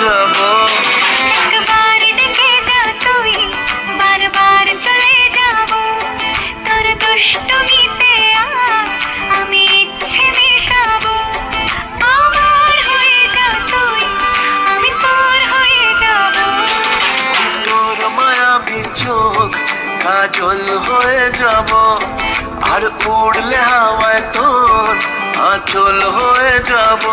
যাব। একবার ডেকে যা তুই, বারবার চলে যাব। তোর দুষ্টুমিতে আজ আমি ইচ্ছে মেশাবো। আমার হয়ে যা তুই, আমি তোর হয়ে যাব। তোর মায়াবী চোখ কাজল হয়ে যাব, আর উড়লে হাওয়ায় তোর আঁচল হয়ে যাব।